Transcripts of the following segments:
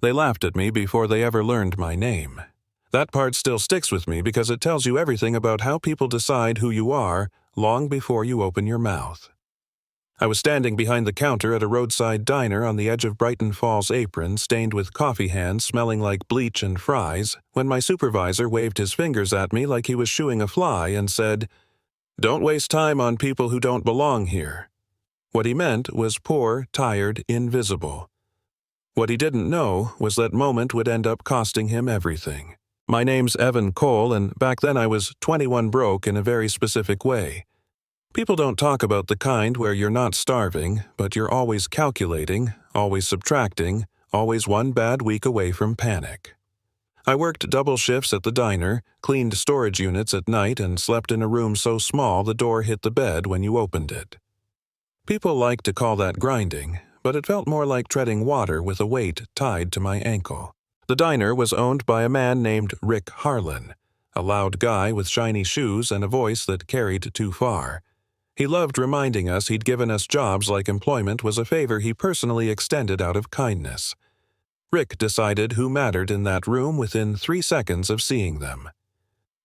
They laughed at me before they ever learned my name. That part still sticks with me because it tells you everything about how people decide who you are long before you open your mouth. I was standing behind the counter at a roadside diner on the edge of Brighton Falls apron stained with coffee hands smelling like bleach and fries when my supervisor waved his fingers at me like he was shooing a fly and said, "Don't waste time on people who don't belong here." What he meant was poor, tired, invisible. What he didn't know was that moment would end up costing him everything. My name's Evan Cole, and back then I was 21 broke in a very specific way. People don't talk about the kind where you're not starving, but you're always calculating, always subtracting, always one bad week away from panic. I worked double shifts at the diner, cleaned storage units at night, and slept in a room so small the door hit the bed when you opened it. People like to call that grinding, but it felt more like treading water with a weight tied to my ankle. The diner was owned by a man named Rick Harlan, a loud guy with shiny shoes and a voice that carried too far. He loved reminding us he'd given us jobs like employment was a favor he personally extended out of kindness. Rick decided who mattered in that room within 3 seconds of seeing them.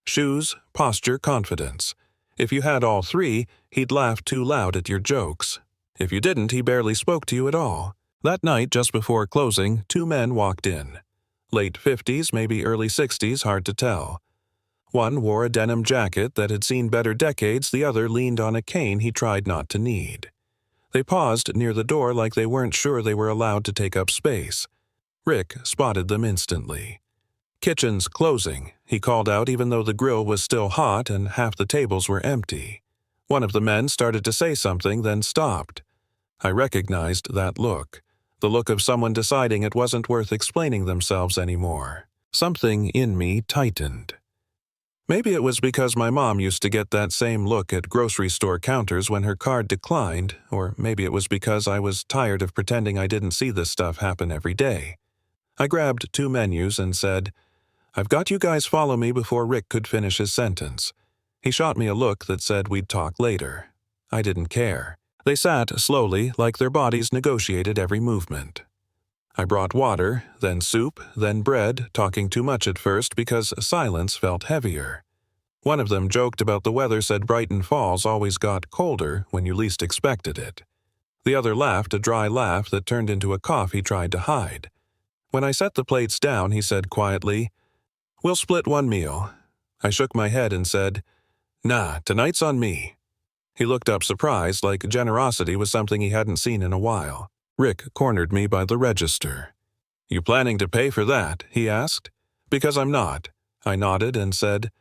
Shoes, posture, confidence. If you had all three, he'd laugh too loud at your jokes. If you didn't, he barely spoke to you at all. That night, just before closing, 2 men walked in. Late 50s, maybe early 60s, hard to tell. One wore a denim jacket that had seen better decades, the other leaned on a cane he tried not to need. They paused near the door like they weren't sure they were allowed to take up space. Rick spotted them instantly. "Kitchen's closing," he called out even though the grill was still hot and half the tables were empty. One of the men started to say something, then stopped. I recognized that look. The look of someone deciding it wasn't worth explaining themselves anymore. Something in me tightened. Maybe it was because my mom used to get that same look at grocery store counters when her card declined, or maybe it was because I was tired of pretending I didn't see this stuff happen every day. I grabbed 2 menus and said, "I've got you guys follow me," before Rick could finish his sentence. He shot me a look that said we'd talk later. I didn't care. They sat slowly, like their bodies negotiated every movement. I brought water, then soup, then bread, talking too much at first because silence felt heavier. One of them joked about the weather, said Brighton Falls always got colder when you least expected it. The other laughed a dry laugh that turned into a cough he tried to hide. When I set the plates down, he said quietly, "We'll split one meal." I shook my head and said, "Nah, tonight's on me." He looked up surprised, like generosity was something he hadn't seen in a while. Rick cornered me by the register. "You planning to pay for that?" he asked. "Because I'm not." I nodded and said,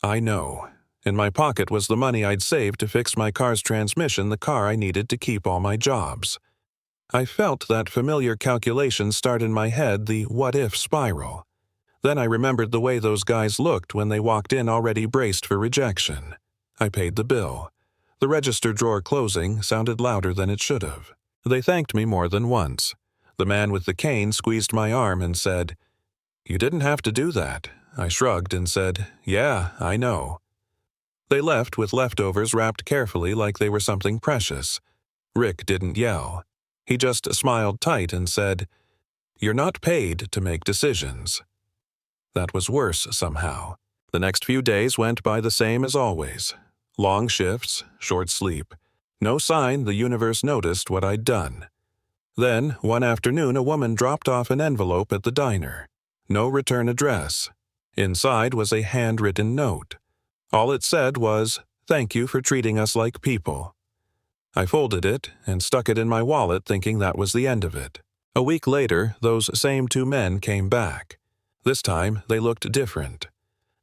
"I know." In my pocket was the money I'd saved to fix my car's transmission, the car I needed to keep all my jobs. I felt that familiar calculation start in my head, the what-if spiral. Then I remembered the way those guys looked when they walked in already braced for rejection. I paid the bill. The register drawer closing sounded louder than it should have. They thanked me more than once. The man with the cane squeezed my arm and said, "You didn't have to do that." I shrugged and said, "Yeah, I know." They left with leftovers wrapped carefully like they were something precious. Rick didn't yell. He just smiled tight and said, "You're not paid to make decisions." That was worse somehow. The next few days went by the same as always. Long shifts, short sleep. No sign the universe noticed what I'd done. Then, one afternoon, a woman dropped off an envelope at the diner. No return address. Inside was a handwritten note. All it said was, "Thank you for treating us like people." I folded it and stuck it in my wallet thinking that was the end of it. A week later, those same 2 men came back. This time, they looked different.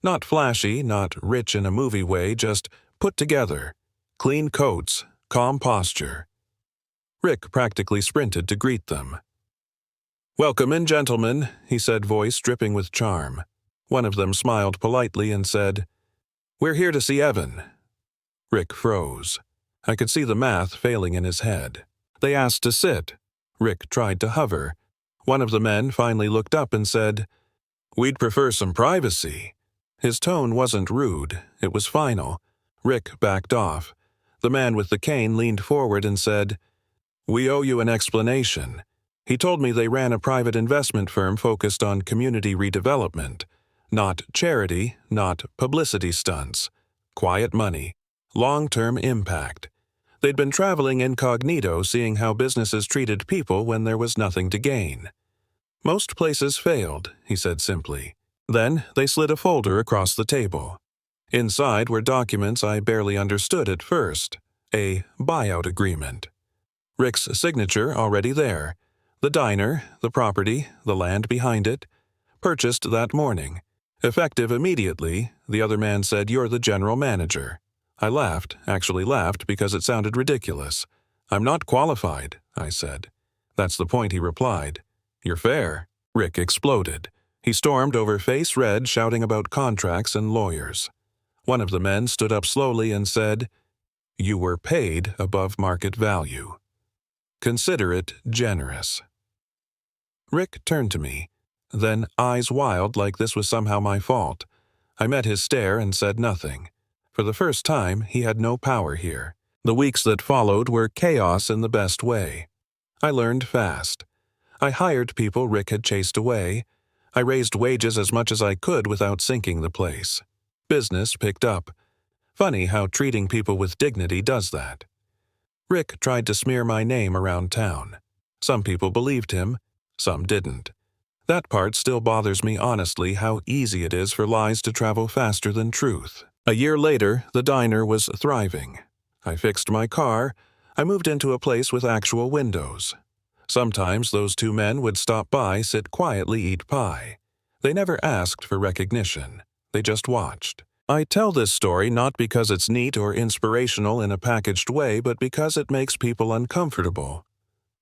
Not flashy, not rich in a movie way, just put together. Clean coats, calm posture. Rick practically sprinted to greet them. "Welcome in, gentlemen," he said, voice dripping with charm. One of them smiled politely and said, "We're here to see Evan." Rick froze. I could see the math failing in his head. They asked to sit. Rick tried to hover. One of the men finally looked up and said, "We'd prefer some privacy." His tone wasn't rude, it was final. Rick backed off. The man with the cane leaned forward and said, "We owe you an explanation." He told me they ran a private investment firm focused on community redevelopment. Not charity, not publicity stunts. Quiet money. Long-term impact. They'd been traveling incognito, seeing how businesses treated people when there was nothing to gain. Most places failed, he said simply. Then they slid a folder across the table. Inside were documents I barely understood at first. A buyout agreement. Rick's signature already there. The diner, the property, the land behind it. Purchased that morning. Effective immediately, the other man said, "You're the general manager." I laughed, actually laughed, because it sounded ridiculous. "I'm not qualified," I said. "That's the point," he replied. "You're fair." Rick exploded. He stormed over face red, shouting about contracts and lawyers. One of the men stood up slowly and said, "You were paid above market value. Consider it generous." Rick turned to me, then eyes wild like this was somehow my fault. I met his stare and said nothing. For the first time, he had no power here. The weeks that followed were chaos in the best way. I learned fast. I hired people Rick had chased away. I raised wages as much as I could without sinking the place. Business picked up. Funny how treating people with dignity does that. Rick tried to smear my name around town. Some people believed him, some didn't. That part still bothers me honestly, how easy it is for lies to travel faster than truth. A year later, the diner was thriving. I fixed my car. I moved into a place with actual windows. Sometimes those two men would stop by, sit quietly, eat pie. They never asked for recognition. They just watched. I tell this story not because it's neat or inspirational in a packaged way, but because it makes people uncomfortable.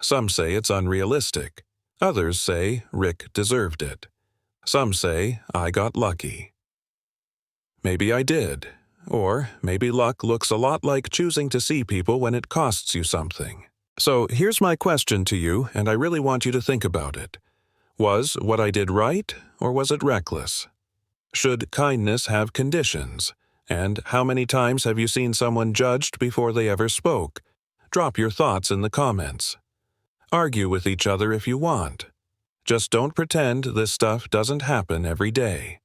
Some say it's unrealistic. Others say Rick deserved it. Some say I got lucky. Maybe I did. Or maybe luck looks a lot like choosing to see people when it costs you something. So here's my question to you, and I really want you to think about it. Was what I did right, or was it reckless? Should kindness have conditions? And how many times have you seen someone judged before they ever spoke? Drop your thoughts in the comments. Argue with each other if you want. Just don't pretend this stuff doesn't happen every day.